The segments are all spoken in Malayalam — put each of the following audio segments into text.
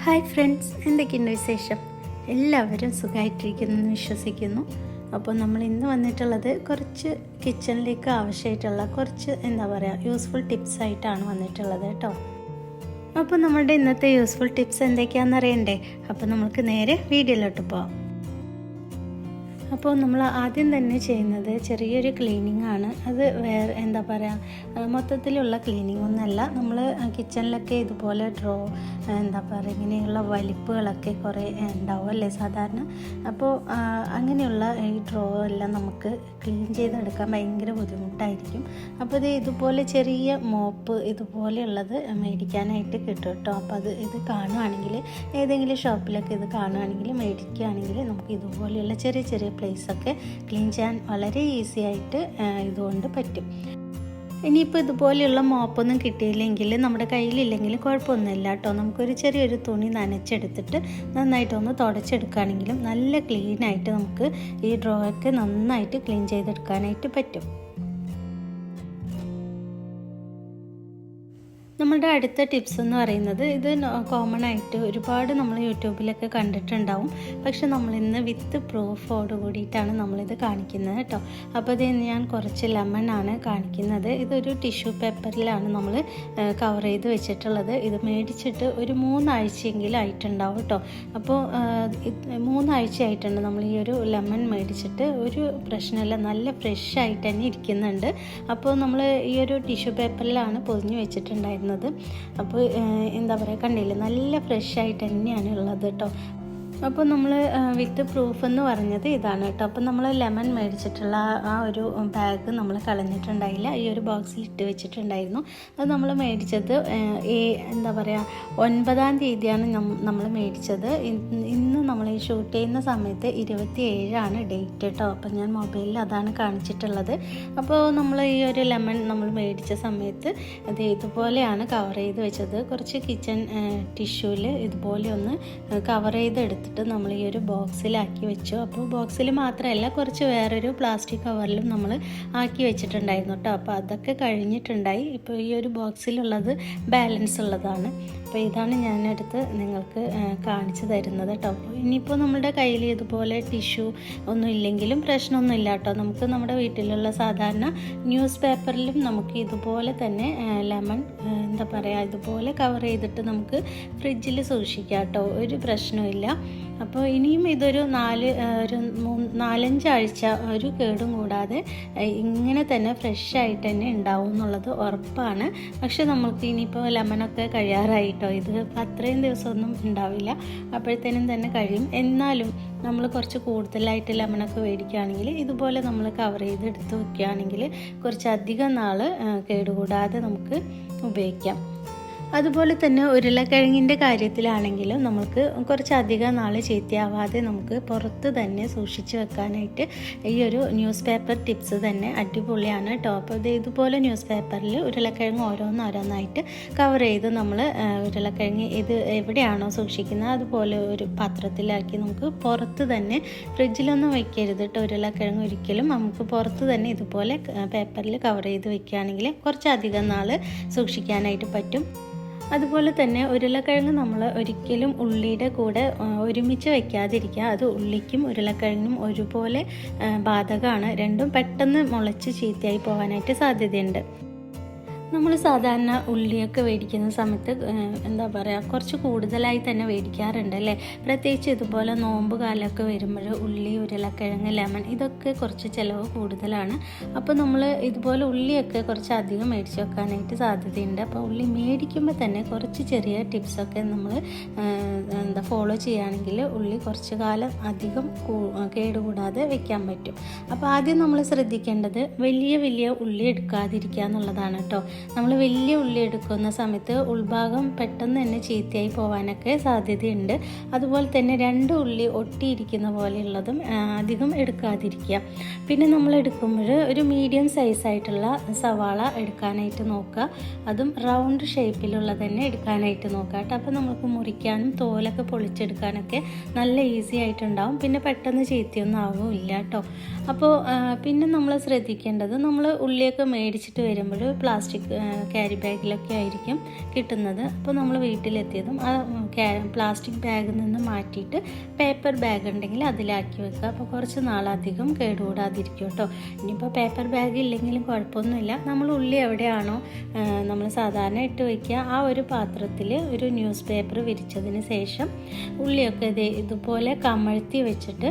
ഹായ് ഫ്രണ്ട്സ്, എന്തൊക്കെയുണ്ട് വിശേഷം? എല്ലാവരും സുഖമായിട്ടിരിക്കുന്നെന്ന് വിശ്വസിക്കുന്നു. അപ്പോൾ നമ്മൾ ഇന്ന് വന്നിട്ടുള്ളത് കുറച്ച് കിച്ചണിലേക്ക് ആവശ്യമായിട്ടുള്ള കുറച്ച് യൂസ്ഫുൾ ടിപ്സ് ആയിട്ടാണ് വന്നിട്ടുള്ളത് കേട്ടോ. അപ്പോൾ നമ്മുടെ ഇന്നത്തെ യൂസ്ഫുൾ ടിപ്സ് എന്തൊക്കെയാണെന്ന് അറിയണ്ടേ? അപ്പോൾ നമുക്ക് നേരെ വീഡിയോയിലോട്ട് പോകാം. അപ്പോൾ നമ്മൾ ആദ്യം തന്നെ ചെയ്യുന്നത് ചെറിയൊരു ക്ലീനിങ് ആണ്. അത് മൊത്തത്തിലുള്ള ക്ലീനിങ് ഒന്നല്ല. നമ്മൾ കിച്ചണിലൊക്കെ ഇതുപോലെ ഇങ്ങനെയുള്ള വലിപ്പുകളൊക്കെ കുറേ ഉണ്ടാവും അല്ലേ സാധാരണ. അപ്പോൾ അങ്ങനെയുള്ള ഈ എല്ലാം നമുക്ക് ക്ലീൻ ചെയ്തെടുക്കാൻ ഭയങ്കര ബുദ്ധിമുട്ടായിരിക്കും. അപ്പോൾ ഇതുപോലെ ചെറിയ മോപ്പ് ഇതുപോലെയുള്ളത് മേടിക്കാനായിട്ട് കിട്ടും കേട്ടോ. അപ്പോൾ ഇത് കാണുകയാണെങ്കിൽ ഏതെങ്കിലും ഷോപ്പിലൊക്കെ ഇത് കാണുകയാണെങ്കിൽ മേടിക്കുകയാണെങ്കിൽ നമുക്ക് ഇതുപോലെയുള്ള ചെറിയ ചെറിയ പ്ലേസൊക്കെ ക്ലീൻ ചെയ്യാൻ വളരെ ഈസി ആയിട്ട് ഇതുകൊണ്ട് പറ്റും. ഇനിയിപ്പോൾ ഇതുപോലെയുള്ള മോപ്പൊന്നും കിട്ടിയില്ലെങ്കിൽ നമ്മുടെ കയ്യിലില്ലെങ്കിൽ കുഴപ്പമൊന്നുമില്ല കേട്ടോ. നമുക്കൊരു ചെറിയൊരു തുണി നനച്ചെടുത്തിട്ട് നന്നായിട്ടൊന്ന് തുടച്ചെടുക്കുകയാണെങ്കിലും നല്ല ക്ലീനായിട്ട് നമുക്ക് ഈ ഡ്രോയൊക്കെ നന്നായിട്ട് ക്ലീൻ ചെയ്തെടുക്കാനായിട്ട് പറ്റും. നമ്മുടെ അടുത്ത ടിപ്സ് എന്ന് പറയുന്നത് ഇത് കോമൺ ആയിട്ട് ഒരുപാട് നമ്മൾ യൂട്യൂബിലൊക്കെ കണ്ടിട്ടുണ്ടാവും. പക്ഷെ നമ്മളിന്ന് വിത്ത് പ്രൂഫോട് കൂടിയിട്ടാണ് നമ്മളിത് കാണിക്കുന്നത് കേട്ടോ. അപ്പോൾ ഇത് ഞാൻ കുറച്ച് ലെമണാണ് കാണിക്കുന്നത്. ഇതൊരു ടിഷ്യൂ പേപ്പറിലാണ് നമ്മൾ കവർ ചെയ്ത് വെച്ചിട്ടുള്ളത്. ഇത് മേടിച്ചിട്ട് ഒരു 3 ആഴ്ചയെങ്കിലും ആയിട്ടുണ്ടാവും കേട്ടോ. അപ്പോൾ 3 ആഴ്ച ആയിട്ടുണ്ട് നമ്മൾ ഈ ഒരു ലെമൺ മേടിച്ചിട്ട്. ഒരു പ്രശ്നമില്ല, നല്ല ഫ്രഷ് ആയിട്ട് തന്നെ ഇരിക്കുന്നുണ്ട്. അപ്പോൾ നമ്മൾ ഈ ഒരു ടിഷ്യൂ പേപ്പറിലാണ് പൊതിഞ്ഞ് വെച്ചിട്ടുണ്ടായിരുന്നത്. അപ്പോൾ കണ്ടില്ലേ, നല്ല ഫ്രഷ് ആയിട്ട് തന്നെയാണ് ഉള്ളത് കേട്ടോ. അപ്പോൾ നമ്മൾ വിത്ത് പ്രൂഫ് എന്ന് പറഞ്ഞത് ഇതാണ് കേട്ടോ. അപ്പോൾ നമ്മൾ ലെമൺ മേടിച്ചിട്ടുള്ള ആ ഒരു ബാഗ് നമ്മൾ കളഞ്ഞിട്ടുണ്ടായില്ല. ഈ ഒരു ബോക്സിൽ ഇട്ട് വെച്ചിട്ടുണ്ടായിരുന്നു. അത് നമ്മൾ മേടിച്ചത് 9-ാം തീയതിയാണ് നമ്മൾ മേടിച്ചത്. ഇന്ന് നമ്മൾ ഈ ഷൂട്ട് ചെയ്യുന്ന സമയത്ത് 27 ഡേറ്റ് കേട്ടോ. അപ്പോൾ ഞാൻ മൊബൈലിൽ അതാണ് കാണിച്ചിട്ടുള്ളത്. അപ്പോൾ നമ്മൾ ഈ ഒരു ലെമൺ നമ്മൾ മേടിച്ച സമയത്ത് അത് ഇതുപോലെയാണ് കവർ ചെയ്ത് വെച്ചത്. കുറച്ച് കിച്ചൺ ടിഷ്യൂവിൽ ഇതുപോലെ ഒന്ന് കവർ ചെയ്തെടുത്ത് നമ്മൾ ഈ ഒരു ബോക്സിലാക്കി വെച്ചു. അപ്പോൾ ബോക്സിൽ മാത്രമല്ല, കുറച്ച് വേറൊരു പ്ലാസ്റ്റിക് കവറിലും നമ്മൾ ആക്കി വെച്ചിട്ടുണ്ടായിരുന്നു കേട്ടോ. അപ്പോൾ അതൊക്കെ കഴിഞ്ഞിട്ടുണ്ടായി. ഇപ്പോൾ ഈ ഒരു ബോക്സിലുള്ളത് ബാലൻസ് ഉള്ളതാണ്. അപ്പോൾ ഇതാണ് ഞാനെടുത്ത് നിങ്ങൾക്ക് കാണിച്ചു തരുന്നത് കേട്ടോ. അപ്പോൾ ഇനിയിപ്പോൾ നമ്മുടെ കയ്യിൽ ഇതുപോലെ ടിഷ്യൂ ഒന്നും ഇല്ലെങ്കിലും പ്രശ്നമൊന്നുമില്ല കേട്ടോ. നമുക്ക് നമ്മുടെ വീട്ടിലുള്ള സാധാരണ ന്യൂസ് പേപ്പറിലും നമുക്ക് ഇതുപോലെ തന്നെ ലെമൺ ഇതുപോലെ കവർ ചെയ്തിട്ട് നമുക്ക് ഫ്രിഡ്ജിൽ സൂക്ഷിക്കാം കേട്ടോ. ഒരു പ്രശ്നമില്ല. അപ്പോൾ ഇനിയും ഇതൊരു 4-5 ആഴ്ച ഒരു കേടും കൂടാതെ ഇങ്ങനെ തന്നെ ഫ്രഷ് ആയിട്ട് തന്നെ ഉണ്ടാവും എന്നുള്ളത് ഉറപ്പാണ്. പക്ഷെ നമുക്ക് ഇനിയിപ്പോൾ ലെമണൊക്കെ കഴിയാറായിട്ടോ. ഇത് അത്രയും ദിവസമൊന്നും ഉണ്ടാവില്ല, അപ്പോഴത്തേനും തന്നെ കഴിയും. എന്നാലും നമ്മൾ കുറച്ച് കൂടുതലായിട്ട് ലെമണൊക്കെ മേടിക്കുകയാണെങ്കിൽ ഇതുപോലെ നമ്മൾ കവർ ചെയ്ത് എടുത്ത് വയ്ക്കുകയാണെങ്കിൽ കുറച്ചധികം നാൾ കേടുകൂടാതെ നമുക്ക് ഉപയോഗിക്കാം. അതുപോലെ തന്നെ ഉരുളക്കിഴങ്ങിൻ്റെ കാര്യത്തിലാണെങ്കിലും നമുക്ക് കുറച്ചധികം നാൾ ചീത്തയാവാതെ നമുക്ക് പുറത്ത് തന്നെ സൂക്ഷിച്ച് വെക്കാനായിട്ട് ഈ ഒരു ന്യൂസ് പേപ്പർ ടിപ്സ് തന്നെ അടിപൊളിയാണ് കേട്ടോ. അപ്പോൾ ഇതുപോലെ ന്യൂസ് പേപ്പറിൽ ഉരുളക്കിഴങ്ങ് ഓരോന്നായിട്ട് കവർ ചെയ്ത് നമ്മൾ ഉരുളക്കിഴങ്ങ് ഇത് എവിടെയാണോ സൂക്ഷിക്കുന്നത് അതുപോലെ ഒരു പാത്രത്തിലാക്കി നമുക്ക് പുറത്ത് തന്നെ, ഫ്രിഡ്ജിലൊന്നും വയ്ക്കരുത് കേട്ടോ ഉരുളക്കിഴങ്ങ് ഒരിക്കലും. നമുക്ക് പുറത്ത് തന്നെ ഇതുപോലെ പേപ്പറിൽ കവർ ചെയ്ത് വെക്കുകയാണെങ്കിൽ കുറച്ചധികം നാൾ സൂക്ഷിക്കാനായിട്ട് പറ്റും. അതുപോലെ തന്നെ ഉരുളക്കിഴങ്ങ് നമ്മൾ ഒരിക്കലും ഉള്ളിയുടെ കൂടെ ഒരുമിച്ച് വയ്ക്കാതിരിക്കുക. അത് ഉള്ളിക്കും ഉരുളക്കിഴങ്ങിനും ഒരുപോലെ ബാധകമാണ്. രണ്ടും പെട്ടെന്ന് മുളച്ച് ചീത്തയായി പോകാനായിട്ട് സാധ്യതയുണ്ട്. നമ്മൾ സാധാരണ ഉള്ളിയൊക്കെ മേടിക്കുന്ന സമയത്ത് കുറച്ച് കൂടുതലായി തന്നെ മേടിക്കാറുണ്ട് അല്ലേ. പ്രത്യേകിച്ച് ഇതുപോലെ നോമ്പ് കാലമൊക്കെ വരുമ്പോൾ ഉള്ളി, ഉരുളക്കിഴങ്ങ്, ലെമൺ ഇതൊക്കെ കുറച്ച് ചിലവ് കൂടുതലാണ്. അപ്പോൾ നമ്മൾ ഇതുപോലെ ഉള്ളിയൊക്കെ കുറച്ച് അധികം മേടിച്ച് വെക്കാനായിട്ട് സാധ്യതയുണ്ട്. അപ്പോൾ ഉള്ളി മേടിക്കുമ്പോൾ തന്നെ കുറച്ച് ചെറിയ ടിപ്സൊക്കെ നമ്മൾ ഫോളോ ചെയ്യുകയാണെങ്കിൽ ഉള്ളി കുറച്ച് കാലം അധികം കേടുകൂടാതെ വെക്കാൻ പറ്റും. അപ്പോൾ ആദ്യം നമ്മൾ ശ്രദ്ധിക്കേണ്ടത് വലിയ ഉള്ളി എടുക്കാതിരിക്കുക എന്നുള്ളതാണ് കേട്ടോ. നമ്മൾ വലിയ ഉള്ളി എടുക്കുന്ന സമയത്ത് ഉൾഭാഗം പെട്ടെന്ന് തന്നെ ചീത്തയായി പോകാനൊക്കെ സാധ്യതയുണ്ട്. അതുപോലെ തന്നെ 2 ഉള്ളി ഒട്ടിയിരിക്കുന്ന പോലെയുള്ളതും അധികം എടുക്കാതിരിക്കുക. പിന്നെ നമ്മൾ എടുക്കുമ്പോൾ ഒരു മീഡിയം സൈസായിട്ടുള്ള സവാള എടുക്കാനായിട്ട് നോക്കുക. അതും റൗണ്ട് ഷേപ്പിലുള്ള തന്നെ എടുക്കാനായിട്ട് നോക്കുക കേട്ടോ. അപ്പോൾ നമുക്ക് മുറിക്കാനും തോലൊക്കെ പൊളിച്ചെടുക്കാനൊക്കെ നല്ല ഈസി ആയിട്ടുണ്ടാവും. പിന്നെ പെട്ടെന്ന് ചീത്തയൊന്നും ആവില്ല കേട്ടോ. അപ്പോൾ പിന്നെ നമ്മൾ ശ്രദ്ധിക്കേണ്ടത്, നമ്മൾ ഉള്ളിയൊക്കെ മേടിച്ചിട്ട് വരുമ്പോൾ പ്ലാസ്റ്റിക് ക്യാരി ബാഗിലൊക്കെ ആയിരിക്കും കിട്ടുന്നത്. അപ്പോൾ നമ്മൾ വീട്ടിലെത്തിയതും ആ പ്ലാസ്റ്റിക് ബാഗിൽ നിന്ന് മാറ്റിയിട്ട് പേപ്പർ ബാഗ് ഉണ്ടെങ്കിൽ അതിലാക്കി വെക്കുക. അപ്പോൾ കുറച്ച് നാളധികം കേടുകൂടാതിരിക്കും കേട്ടോ. ഇനിയിപ്പോൾ പേപ്പർ ബാഗ് ഇല്ലെങ്കിലും കുഴപ്പമൊന്നുമില്ല. നമ്മൾ ഉള്ളി എവിടെയാണോ നമ്മൾ സാധാരണ ഇട്ട് വയ്ക്കുക ആ ഒരു പാത്രത്തിൽ ഒരു ന്യൂസ് പേപ്പർ വിരിച്ചതിന് ശേഷം ഉള്ളിയൊക്കെ ഇതുപോലെ കമഴ്ത്തി വെച്ചിട്ട്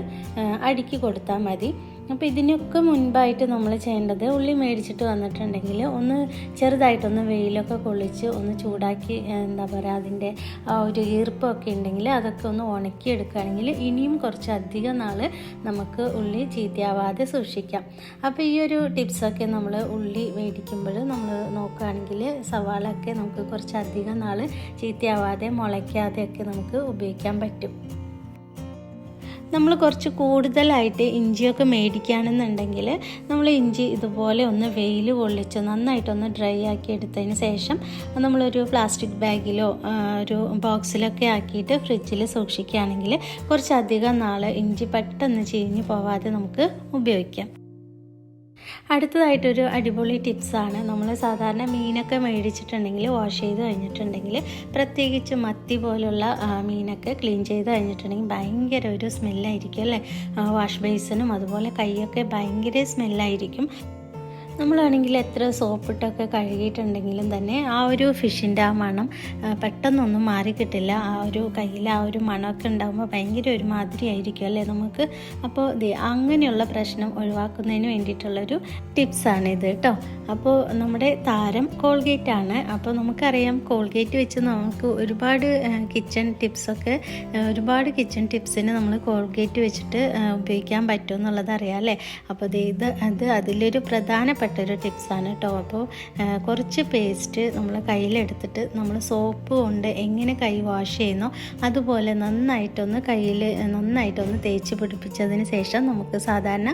അടുക്കി കൊടുത്താൽ മതി. അപ്പോൾ ഇതിനൊക്കെ മുൻപായിട്ട് നമ്മൾ ചെയ്യേണ്ടത്, ഉള്ളി മേടിച്ചിട്ട് വന്നിട്ടുണ്ടെങ്കിൽ ഒന്ന് ചെറുതായിട്ടൊന്ന് വെയിലൊക്കെ കൊള്ളിച്ച് ഒന്ന് ചൂടാക്കി എന്താ പറയുക അതിൻ്റെ ആ ഒരു ഈർപ്പമൊക്കെ ഉണ്ടെങ്കിൽ അതൊക്കെ ഒന്ന് ഉണക്കി എടുക്കുകയാണെങ്കിൽ ഇനിയും കുറച്ചധികം നാൾ നമുക്ക് ഉള്ളി ചീത്തയാവാതെ സൂക്ഷിക്കാം. അപ്പോൾ ഈ ഒരു ടിപ്സൊക്കെ നമ്മൾ ഉള്ളി മേടിക്കുമ്പോൾ നമ്മൾ നോക്കുകയാണെങ്കിൽ സവാളൊക്കെ നമുക്ക് കുറച്ചധികം നാൾ ചീത്തയാവാതെ മുളയ്ക്കാതെയൊക്കെ നമുക്ക് ഉപയോഗിക്കാൻ പറ്റും. നമ്മൾ കുറച്ച് കൂടുതലായിട്ട് ഇഞ്ചിയൊക്കെ മേടിക്കുകയാണെന്നുണ്ടെങ്കിൽ നമ്മൾ ഇഞ്ചി ഇതുപോലെ ഒന്ന് വെയിൽ കൊള്ളിച്ച് നന്നായിട്ടൊന്ന് ഡ്രൈ ആക്കി എടുത്തതിന് ശേഷം നമ്മളൊരു പ്ലാസ്റ്റിക് ബാഗിലോ ഒരു ബോക്സിലൊക്കെ ആക്കിയിട്ട് ഫ്രിഡ്ജിൽ സൂക്ഷിക്കുകയാണെങ്കിൽ കുറച്ചധികം നാൾ ഇഞ്ചി പെട്ടെന്ന് ചീഞ്ഞ് പോവാതെ നമുക്ക് ഉപയോഗിക്കാം. അടുത്തതായിട്ടൊരു അടിപൊളി ടിപ്സാണ്. നമ്മൾ സാധാരണ മീനൊക്കെ മേടിച്ചിട്ടുണ്ടെങ്കിൽ വാഷ് ചെയ്ത് കഴിഞ്ഞിട്ടുണ്ടെങ്കിൽ പ്രത്യേകിച്ച് മത്തി പോലുള്ള മീനൊക്കെ ക്ലീൻ ചെയ്ത് കഴിഞ്ഞിട്ടുണ്ടെങ്കിൽ ഭയങ്കര ഒരു സ്മെല്ലായിരിക്കും അല്ലേ. വാഷ് ബേസിനും അതുപോലെ കൈയൊക്കെ ഭയങ്കര സ്മെല്ലായിരിക്കും. നമ്മളാണെങ്കിൽ എത്ര സോപ്പിട്ടൊക്കെ കഴുകിയിട്ടുണ്ടെങ്കിലും തന്നെ ആ ഒരു ഫിഷിൻ്റെ ആ മണം പെട്ടെന്നൊന്നും മാറിക്കിട്ടില്ല. ആ ഒരു കയ്യിൽ ആ ഒരു മണമൊക്കെ ഉണ്ടാകുമ്പോൾ ഭയങ്കര ഒരു മാതിരി ആയിരിക്കും അല്ലേ നമുക്ക്. അപ്പോൾ അങ്ങനെയുള്ള പ്രശ്നം ഒഴിവാക്കുന്നതിന് വേണ്ടിയിട്ടുള്ളൊരു ടിപ്സാണ് ഇത് കേട്ടോ. അപ്പോൾ നമ്മുടെ താരം കോൾഗേറ്റ് ആണ്. അപ്പോൾ നമുക്കറിയാം കോൾഗേറ്റ് വെച്ച് നമുക്ക് ഒരുപാട് കിച്ചൺ ടിപ്സിന് നമ്മൾ കോൾഗേറ്റ് വെച്ചിട്ട് ഉപയോഗിക്കാൻ പറ്റും എന്നുള്ളത് അറിയാം അല്ലേ. അപ്പോൾ അതിലൊരു പ്രധാനപ്പെട്ട ഒരു ടിപ്സാണ് കേട്ടോ. അപ്പോൾ കുറച്ച് പേസ്റ്റ് നമ്മൾ കയ്യിലെടുത്തിട്ട് നമ്മൾ സോപ്പ് കൊണ്ട് എങ്ങനെ കൈ വാഷ് ചെയ്യുന്നോ അതുപോലെ നന്നായിട്ടൊന്ന് തേച്ച് പിടിപ്പിച്ചതിന് ശേഷം നമുക്ക് സാധാരണ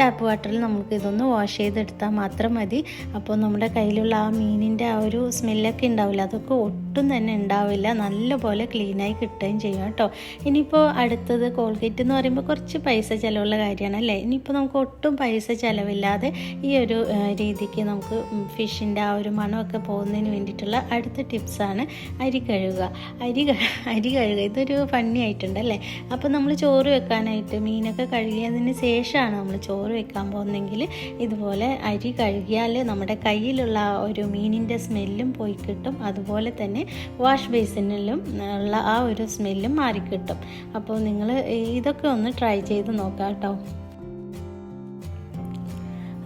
ടാപ്പ് വാട്ടറിൽ നമുക്ക് ഇതൊന്ന് വാഷ് ചെയ്തെടുത്താൽ മാത്രം മതി. അപ്പോൾ നമ്മുടെ കയ്യിലുള്ള ആ മീനിൻ്റെ ആ ഒരു സ്മെല്ലൊക്കെ ഉണ്ടാവില്ല, അതൊക്കെ ഒട്ടും തന്നെ ഉണ്ടാവില്ല. നല്ലപോലെ ക്ലീനായി കിട്ടുകയും ചെയ്യും കേട്ടോ. ഇനിയിപ്പോൾ അടുത്തത് കോൾഗേറ്റ് എന്ന് പറയുമ്പോൾ കുറച്ച് പൈസ ചിലവുള്ള കാര്യമാണ് അല്ലേ. ഇനിയിപ്പോൾ നമുക്ക് ഒട്ടും പൈസ ചിലവില്ലാതെ ഈ ഒരു രീതിക്ക് നമുക്ക് ഫിഷിൻ്റെ ആ ഒരു മണമൊക്കെ പോകുന്നതിന് വേണ്ടിയിട്ടുള്ള അടുത്ത ടിപ്സാണ് അരി കഴുകുക. ഇതൊരു ഫണ്ണി ആയിട്ടുണ്ടല്ലേ. അപ്പോൾ നമ്മൾ ചോറ് വെക്കാനായിട്ട് മീനൊക്കെ കഴുകിയതിന് ശേഷമാണ് നമ്മൾ ചോറ് വെക്കാൻ പോകുന്നതെങ്കിൽ ഇതുപോലെ അരി കഴുകിയാൽ നമ്മുടെ കയ്യിലുള്ള ആ ഒരു മീനിൻ്റെ സ്മെല്ലും പോയി കിട്ടും. അതുപോലെ തന്നെ വാഷ് ബേസിനിലും ഉള്ള ആ ഒരു സ്മെല്ലും മാറിക്കിട്ടും. അപ്പോൾ നിങ്ങൾ ഇതൊക്കെ ഒന്ന് ട്രൈ ചെയ്ത് നോക്കാം കേട്ടോ.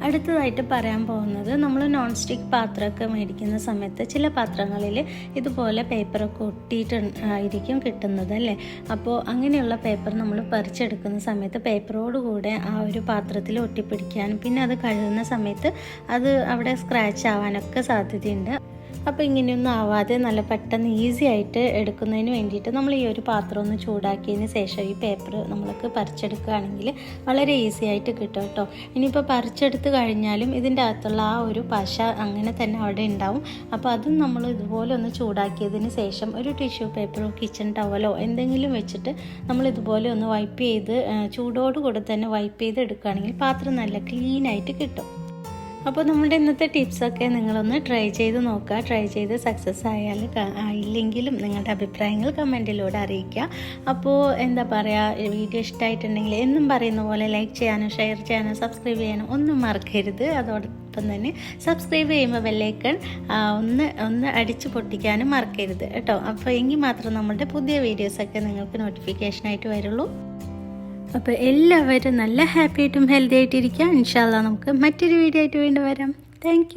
അടുത്തതായിട്ട് പറയാൻ പോകുന്നത്, നമ്മൾ നോൺ സ്റ്റിക്ക് പാത്രമൊക്കെ മേടിക്കുന്ന സമയത്ത് ചില പാത്രങ്ങളിൽ ഇതുപോലെ പേപ്പറൊക്കെ ഒട്ടിയിട്ട് ആയിരിക്കും കിട്ടുന്നത് അല്ലേ. അപ്പോൾ അങ്ങനെയുള്ള പേപ്പർ നമ്മൾ പറിച്ചെടുക്കുന്ന സമയത്ത് പേപ്പറോട് കൂടെ ആ ഒരു പാത്രത്തിൽ ഒട്ടിപ്പിടിക്കാനും പിന്നെ അത് കഴുകുന്ന സമയത്ത് അത് അവിടെ സ്ക്രാച്ച് ആവാനൊക്കെ സാധ്യതയുണ്ട്. അപ്പോൾ ഇങ്ങനെയൊന്നും ആവാതെ നല്ല പെട്ടെന്ന് ഈസി ആയിട്ട് എടുക്കുന്നതിന് വേണ്ടിയിട്ട് നമ്മൾ ഈ ഒരു പാത്രം ഒന്ന് ചൂടാക്കിയതിന് ശേഷം ഈ പേപ്പർ നമ്മൾക്ക് പറിച്ചെടുക്കുകയാണെങ്കിൽ വളരെ ഈസി ആയിട്ട് കിട്ടും കേട്ടോ. ഇനിയിപ്പോൾ പറിച്ചെടുത്ത് കഴിഞ്ഞാലും ഇതിൻ്റെ അകത്തുള്ള ആ ഒരു പശ അങ്ങനെ തന്നെ അവിടെ ഉണ്ടാവും. അപ്പോൾ അതും നമ്മൾ ഇതുപോലെ ഒന്ന് ചൂടാക്കിയതിന് ശേഷം ഒരു ടിഷ്യൂ പേപ്പറോ കിച്ചൺ ടവലോ എന്തെങ്കിലും വെച്ചിട്ട് നമ്മൾ ഇതുപോലെ ഒന്ന് വൈപ്പ് ചെയ്ത് ചൂടോടുകൂടെ തന്നെ വൈപ്പ് ചെയ്ത് എടുക്കുകയാണെങ്കിൽ പാത്രം നല്ല ക്ലീനായിട്ട് കിട്ടും. അപ്പോൾ നമ്മുടെ ഇന്നത്തെ ടിപ്സൊക്കെ നിങ്ങളൊന്ന് ട്രൈ ചെയ്ത് നോക്കുക. ട്രൈ ചെയ്ത് സക്സസ് ആയില്ലെങ്കിലും നിങ്ങളുടെ അഭിപ്രായങ്ങൾ കമൻറ്റിലൂടെ അറിയിക്കുക. അപ്പോൾ എന്താ പറയുക, വീഡിയോ ഇഷ്ടമായിട്ടുണ്ടെങ്കിൽ എന്നും പറയുന്ന പോലെ ലൈക്ക് ചെയ്യാനോ ഷെയർ ചെയ്യാനോ സബ്സ്ക്രൈബ് ചെയ്യാനോ ഒന്നും മറക്കരുത്. അതോടൊപ്പം തന്നെ സബ്സ്ക്രൈബ് ചെയ്യുമ്പോൾ ബെല്ലൈക്കൺ ഒന്ന് അടിച്ച് പൊട്ടിക്കാനും മറക്കരുത് കേട്ടോ. അപ്പോൾ എങ്കിൽ മാത്രം നമ്മളുടെ പുതിയ വീഡിയോസൊക്കെ നിങ്ങൾക്ക് നോട്ടിഫിക്കേഷനായിട്ട് വരുള്ളൂ. അപ്പോൾ എല്ലാവരും നല്ല ഹാപ്പി ആയിട്ടും ഹെൽത്തി ആയിട്ടിരിക്കുക. ഇൻഷാ അല്ലാഹ് നമുക്ക് മറ്റൊരു വീഡിയോ ആയിട്ട് വീണ്ടും വരാം. താങ്ക്